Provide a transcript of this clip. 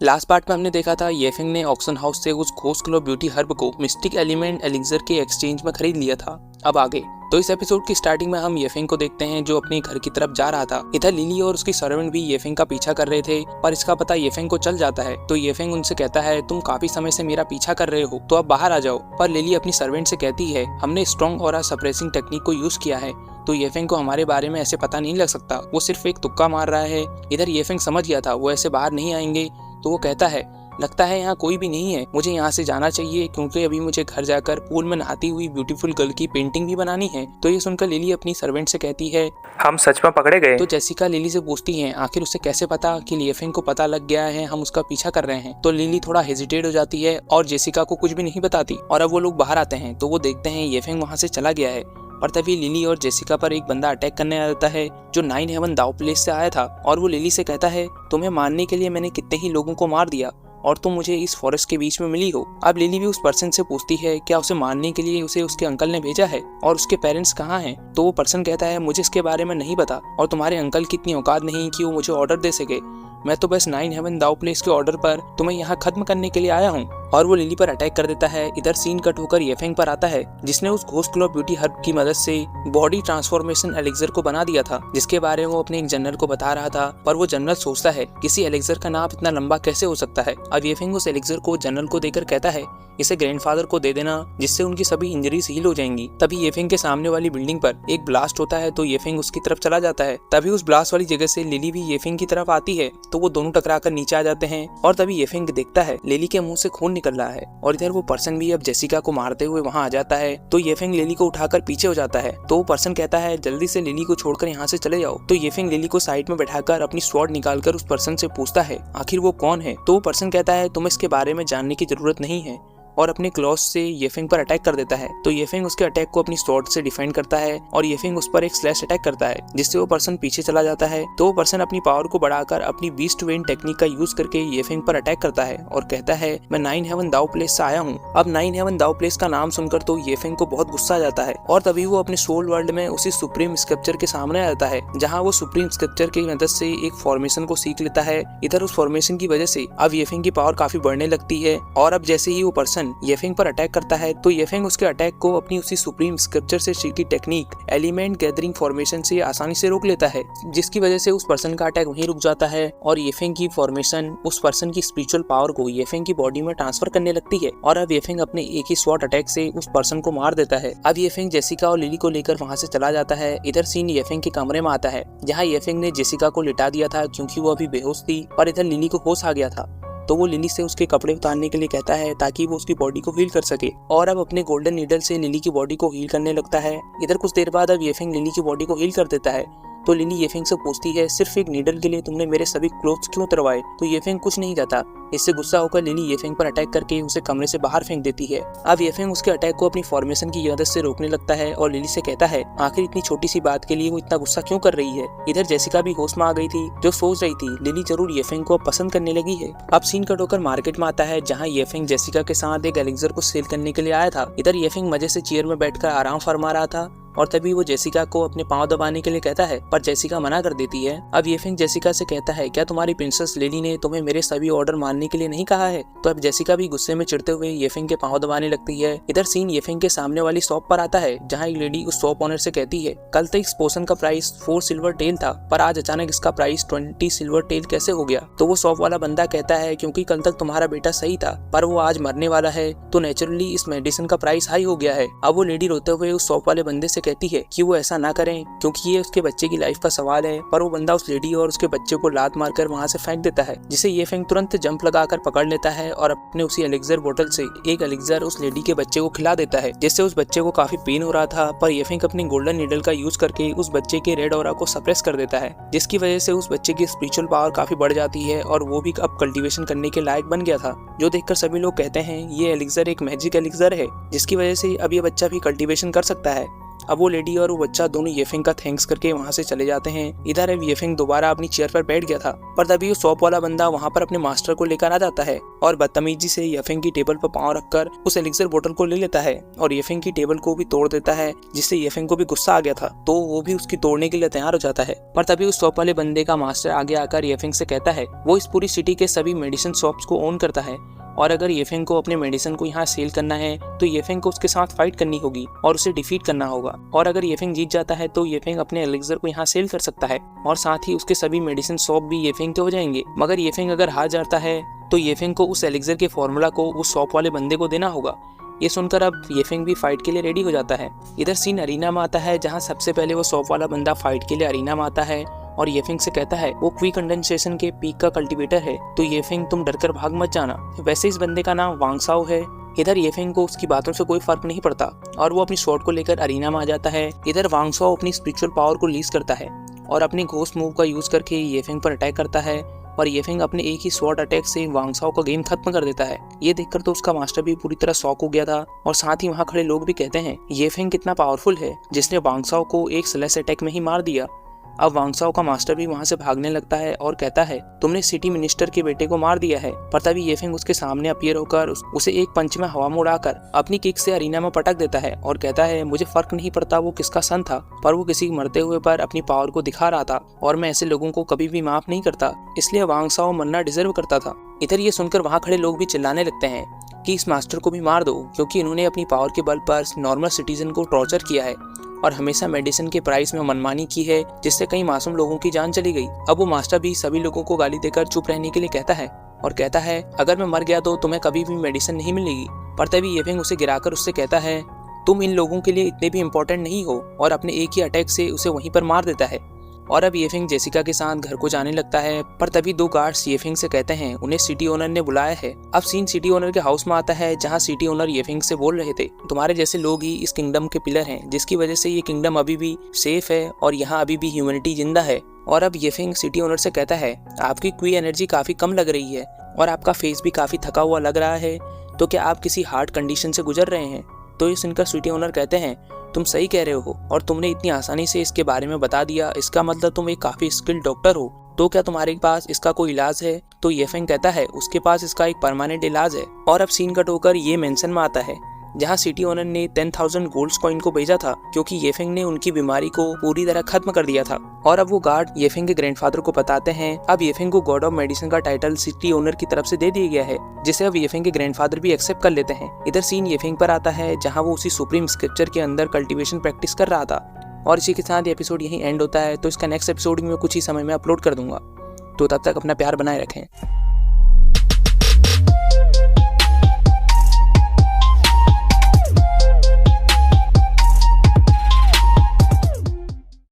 Last part में हमने देखा था येफेंग ने ऑक्शन हाउस से उस घोस्ट ग्लो ब्यूटी हर्ब को मिस्टिक एलिमेंट एलिक्सर के एक्सचेंज में खरीद लिया था। अब आगे तो इस एपिसोड की स्टार्टिंग में हम येफेंग को देखते हैं जो अपने घर की तरफ जा रहा था। इधर लिली और उसकी सर्वेंट भी येफेंग का पीछा कर रहे थे, पर इसका पता येफेंग को चल जाता है। तो येफेंग उनसे कहता है तुम काफी समय से मेरा पीछा कर रहे हो तो अब बाहर आ जाओ। पर लिली अपनी सर्वेंट से कहती है हमने स्ट्रॉन्ग ऑरा सप्रेसिंग टेक्निक को यूज किया है, तो येफेंग को हमारे बारे में ऐसे पता नहीं लग सकता, वो सिर्फ एक तुक्का मार रहा है। इधर येफेंग समझ गया था वो ऐसे बाहर नहीं आएंगे, तो वो कहता है लगता है यहाँ कोई भी नहीं है, मुझे यहाँ से जाना चाहिए क्योंकि अभी मुझे घर जाकर पूल में नहाती हुई ब्यूटीफुल गर्ल की पेंटिंग भी बनानी है। तो ये सुनकर लिली अपनी सर्वेंट से कहती है हम सच में पकड़े गए। तो जेसिका लिली से पूछती है आखिर उसे कैसे पता कि येफेंग को पता लग गया है हम उसका पीछा कर रहे हैं। तो लिली थोड़ा हेजिटेट हो जाती है और जेसिका को कुछ भी नहीं बताती। और अब वो लोग बाहर आते हैं तो वो देखते हैं येफेंग वहाँ से चला गया है। पर तभी लिली और जेसिका पर एक बंदा अटैक करने आ जाता है जो 9 हेवन दाव प्लेस से आया था। और वो लिली से कहता है तुम्हें मारने के लिए मैंने कितने ही लोगों को मार दिया और तुम मुझे इस फॉरेस्ट के बीच में मिली हो। अब लिली भी उस पर्सन से पूछती है क्या उसे मारने के लिए उसे उसके अंकल ने भेजा है और उसके पेरेंट्स कहाँ हैं। तो वो पर्सन कहता है मुझे इसके बारे में नहीं पता और तुम्हारे अंकल की इतनी औकात नहीं कि वो मुझे ऑर्डर दे सके, मैं तो बस 9 हेवन दाव प्लेस के ऑर्डर पर तुम्हें यहाँ खत्म करने के लिए आया हूँ। और वो लिली पर अटैक कर देता है। इधर सीन कट होकर येफेंग पर आता है जिसने उस घोस्ट ग्लो ब्यूटी हर्ब की मदद से बॉडी ट्रांसफॉर्मेशन एलिक्सर को बना दिया था, जिसके बारे में वो अपने एक जनरल को बता रहा था। पर वो जनरल सोचता है किसी एलिक्सर का नाम इतना लंबा कैसे हो सकता है। अब येफेंग उस एलिक्सर को जनरल को देकर कहता है इसे ग्रैंडफादर को दे देना जिससे उनकी सभी इंजरीज हील हो जाएंगी। तभी येफेंग के सामने वाली बिल्डिंग पर एक ब्लास्ट होता है तो येफेंग उसकी तरफ चला जाता है। तभी उस ब्लास्ट वाली जगह से लिली भी येफेंग की तरफ आती है तो वो दोनों टकराकर नीचे आ जाते हैं। और तभी येफेंग देखता है लिली के मुंह से खून निकल रहा है और इधर वो पर्सन भी अब जेसिका को मारते हुए वहाँ आ जाता है। तो येफेंग लिली को उठाकर पीछे हो जाता है। तो वो पर्सन कहता है जल्दी से लिली को छोड़कर यहाँ से चले जाओ। तो येफेंग लिली को साइड में बैठाकर अपनी स्वॉर्ड निकालकर उस पर्सन से पूछता है आखिर वो कौन है। तो वो पर्सन कहता है तुम्हें इसके बारे में जानने की जरूरत नहीं है और अपने क्लॉज से येफेंग पर अटैक कर देता है। तो येफेंग उसके अटैक को अपनी स्वॉर्ड से डिफेंड करता है और येफेंग उस पर एक स्लैश अटैक करता है जिससे वो पर्सन पीछे चला जाता है। तो वो पर्सन अपनी पावर को बढ़ाकर अपनी बीस्ट वेन टेक्निक का यूज करके येफेंग पर अटैक करता है और कहता है मैं 9 हेवन दाव प्लेस से आया हूँ। अब 9 हेवन दाव प्लेस का नाम सुनकर तो येफेंग को बहुत गुस्सा आ जाता है और तभी वो अपने सोल वर्ल्ड में उसी सुप्रीम स्क्रप्चर के सामने आ जाता है जहाँ वो सुप्रीम स्क्रप्चर की मदद से एक फॉर्मेशन को सीख लेता है। इधर उस फॉर्मेशन की वजह से अब येफेंग की पावर काफी बढ़ने लगती है और अब जैसे ही वो पर्सन येफेंग पर करता है तो येफेंग उसके अटैक को अपनी उसी सुप्रीम स्क्रप्चर से सीखी टेक्निक एलिमेंट गैदरिंग फॉर्मेशन से आसानी से रोक लेता है, जिसकी वजह से उस पर्सन का अटैक वहीं रुक जाता है और येफेंग की फॉर्मेशन उस पर्सन की स्पिरिचुअल पावर को येफेंग की बॉडी में ट्रांसफर करने लगती है और अब येफेंग अपने एक ही स्वॉर्ड अटैक से उस पर्सन को मार देता है। अब येफेंग जेसिका और लिली को लेकर वहाँ से चला जाता है। इधर सीन येफेंग के कमरे में आता है जहाँ येफेंग ने जेसिका को लिटा दिया था क्योंकि वो अभी बेहोश थी, पर इधर लिली को होश आ गया था। तो वो लिली से उसके कपड़े उतारने के लिए कहता है ताकि वो उसकी बॉडी को हील कर सके और अब अपने गोल्डन नीडल से लिली की बॉडी को हील करने लगता है। इधर कुछ देर बाद अब येफेंग लिली की बॉडी को हील कर देता है। तो लिली येफेंग से पूछती है सिर्फ एक नीडल के लिए तुमने मेरे सभी क्लोथ्स क्यों उतरवाए। तो येफेंग कुछ नहीं कहता। इससे गुस्सा होकर लिली येफेंग पर अटैक करके उसे कमरे से बाहर फेंक देती है। अब येफेंग उसके अटैक को अपनी फॉर्मेशन की मदद से रोकने लगता है और लिली से कहता है आखिर इतनी छोटी सी बात के लिए वो इतना गुस्सा क्यों कर रही है। इधर जेसिका भी होश में आ गई थी जो सोच रही थी लिली जरूर येफेंग को पसंद करने लगी है। अब सीन कट होकर मार्केट में आता है जहाँ येफेंग जेसिका के साथ एक एलिक्सर को सेल करने के लिए आया था। इधर येफेंग मजे से चेयर में बैठकर आराम फरमा रहा था और तभी वो जेसिका को अपने पांव दबाने के लिए कहता है पर जेसिका मना कर देती है। अब येफेंग जेसिका से कहता है क्या तुम्हारी प्रिंसेस लिली ने तुम्हें मेरे सभी ऑर्डर मानने के लिए नहीं कहा है। तो अब जेसिका भी गुस्से में चिढ़ते हुए येफेंग के पांव दबाने लगती है। इधर सीन येफेंग के सामने वाली शॉप पर आता है जहाँ एक लेडी उस शॉप ओनर से कहती है कल तक इस पोशन का प्राइस 4 सिल्वर टेल था पर आज अचानक इसका प्राइस 20 सिल्वर टेल कैसे हो गया। तो वो शॉप वाला बंदा कहता है क्योंकि कल तक तुम्हारा बेटा सही था पर वो आज मरने वाला है तो नेचुरली इस मेडिसिन का प्राइस हाई हो गया है। अब वो लेडी रोते हुए उस शॉप वाले बंदे से कहती है कि वो ऐसा ना करें क्योंकि ये उसके बच्चे की लाइफ का सवाल है। पर वो बंदा उस लेडी और उसके बच्चे को लात मारकर वहाँ से फेंक देता है जिसे येफेंग तुरंत जंप लगाकर पकड़ लेता है और अपने उसी एलिक्सर बोतल से एक एलिक्सर उस लेडी के बच्चे को खिला देता है जिससे उस बच्चे को काफी पेन हो रहा था। पर येफेंग अपनी गोल्डन नीडल का यूज करके उस बच्चे के रेड ऑरा को सप्रेस कर देता है जिसकी वजह से उस बच्चे की स्पिरिचुअल पावर काफी बढ़ जाती है और वो भी अब कल्टीवेशन करने के लायक बन गया था, जो देखकर सभी लोग कहते हैं ये एलिक्सर एक मैजिक एलिक्सर है जिसकी वजह से अब ये बच्चा भी कल्टीवेशन कर सकता है। अब वो लेडी और वो बच्चा दोनों येफेंग का थैंक्स करके वहाँ से चले जाते हैं। इधर अब येफेंग दोबारा अपनी चेयर पर बैठ गया था, पर तभी वो शॉप वाला बंदा वहाँ पर अपने मास्टर को लेकर आ जाता है और बदतमीजी से येफेंग की टेबल पर पाँव रखकर उस एलिक्सर बोतल को ले लेता है और येफेंग की टेबल को भी तोड़ देता है, जिससे येफेंग को भी गुस्सा आ गया था तो वो भी उसकी तोड़ने के लिए तैयार हो जाता है। पर तभी उस शॉप वाले बंदे का मास्टर आगे आकर येफेंग से कहता है वो इस पूरी सिटी के सभी मेडिसिन शॉप्स को ओन करता है और अगर येफेंग को अपने मेडिसिन को यहाँ सेल करना है तो येफेंग को उसके साथ फाइट करनी होगी और उसे डिफीट करना होगा, और अगर येफेंग जीत जाता है तो येफेंग अपने एलिक्सर को यहाँ सेल कर सकता है और साथ ही उसके सभी मेडिसिन शॉप भी येफेंग के हो जाएंगे। मगर येफेंग अगर हार जाता है तो येफेंग को उस एलिक्सर के फॉर्मूला को उस शॉप वाले बंदे को देना होगा। ये सुनकर अब येफेंग भी फाइट के लिए रेडी हो जाता है। इधर सीन अरीना में आता है जहाँ सबसे पहले वो शॉप वाला बंदा फाइट के लिए अरीना में आता है और येफेंग से कहता है वो क्वी कंडेंसेशन के पीक का कल्टीवेटर है, तो येफेंग तुम डरकर भाग मत जाना। वैसे इस बंदे का नाम वांग साओ है। इधर येफेंग को उसकी बातों से कोई फर्क नहीं पड़ता और वो अपनी शॉट को लेकर अरीना में आ जाता है। इधर वांग साओ अपनी स्पिरिचुअल पावर को लीज करता है और अपनी घोस्ट मूव का यूज करके येफेंग पर अटैक करता है और येफेंग अपने एक ही शॉर्ट अटैक से वांग साओ का गेम खत्म कर देता है। ये देखकर तो उसका मास्टर भी पूरी तरह शॉक हो गया था और साथ ही वहाँ खड़े लोग भी कहते हैं येफेंग कितना पावरफुल है जिसने वांग साओ को एक स्लैश अटैक में ही मार दिया। अब वांग साओ का मास्टर भी वहाँ से भागने लगता है और कहता है तुमने सिटी मिनिस्टर के बेटे को मार दिया है। पर तभी येफेंग उसके सामने अपीयर होकर उसे एक पंच में हवा में उड़ाकर अपनी किक से अरीना में पटक देता है और कहता है मुझे फर्क नहीं पड़ता वो किसका सन था, पर वो किसी मरते हुए पर अपनी पावर को दिखा रहा था और मैं ऐसे लोगों को कभी भी माफ नहीं करता, इसलिए वांग साओ मरना डिजर्व करता था। इधर ये सुनकर वहाँ खड़े लोग भी चिल्लाने लगते हैं कि इस मास्टर को भी मार दो क्योंकि इन्होंने अपनी पावर के बल पर नॉर्मल सिटीजन को टॉर्चर किया है और हमेशा मेडिसिन के प्राइस में मनमानी की है जिससे कई मासूम लोगों की जान चली गई। अब वो मास्टर भी सभी लोगों को गाली देकर चुप रहने के लिए कहता है और कहता है अगर मैं मर गया तो तुम्हें कभी भी मेडिसिन नहीं मिलेगी। पर तभी येफेंग उसे गिराकर उससे कहता है तुम इन लोगों के लिए इतने भी इम्पोर्टेंट नहीं हो और अपने एक ही अटैक से उसे वहीं पर मार देता है। और अब येफेंग जेसिका के साथ घर को जाने लगता है। पर तभी दो गार्ड्स येफेंग से कहते हैं उन्हें सिटी ओनर ने बुलाया है। अब सीन सिटी ओनर के हाउस में आता है जहां सिटी ओनर येफेंग से बोल रहे थे तुम्हारे जैसे लोग ही इस किंगडम के पिलर हैं जिसकी वजह से ये किंगडम अभी भी सेफ है और यहाँ अभी भी ह्यूमैनिटी जिंदा है। और अब येफेंग सिटी ओनर से कहता है आपकी क्वी एनर्जी काफी कम लग रही है और आपका फेस भी काफी थका हुआ लग रहा है, तो क्या आप किसी हार्ट कंडीशन से गुजर रहे हैं। तो ये सुनकर सिटी ओनर कहते हैं तुम सही कह रहे हो और तुमने इतनी आसानी से इसके बारे में बता दिया, इसका मतलब तुम एक काफी स्किल्ड डॉक्टर हो, तो क्या तुम्हारे पास इसका कोई इलाज है। तो येफेंग कहता है उसके पास इसका एक परमानेंट इलाज है। और अब सीन कट होकर ये मेंशन में आता है जहाँ सिटी ओनर ने 10,000 गोल्ड कॉइन को भेजा था क्योंकि येफेंग ने उनकी बीमारी को पूरी तरह खत्म कर दिया था। और अब वो गार्ड येफेंग के ग्रैंडफादर को बताते हैं अब येफेंग को गॉड ऑफ मेडिसिन का टाइटल सिटी ओनर की तरफ से दे दिया गया है, जिसे अब येफेंग के ग्रैंडफादर भी एक्सेप्ट कर लेते हैं। इधर सीन येफेंग पर आता है जहाँ वो उसी सुप्रीम स्क्रिप्चर के अंदर कल्टीवेशन प्रैक्टिस कर रहा था। और इसी के साथ ये एपिसोड यहीं एंड होता है। तो इसका नेक्स्ट एपिसोड में कुछ ही समय में अपलोड कर दूंगा, तो तब तक अपना प्यार बनाए रखें।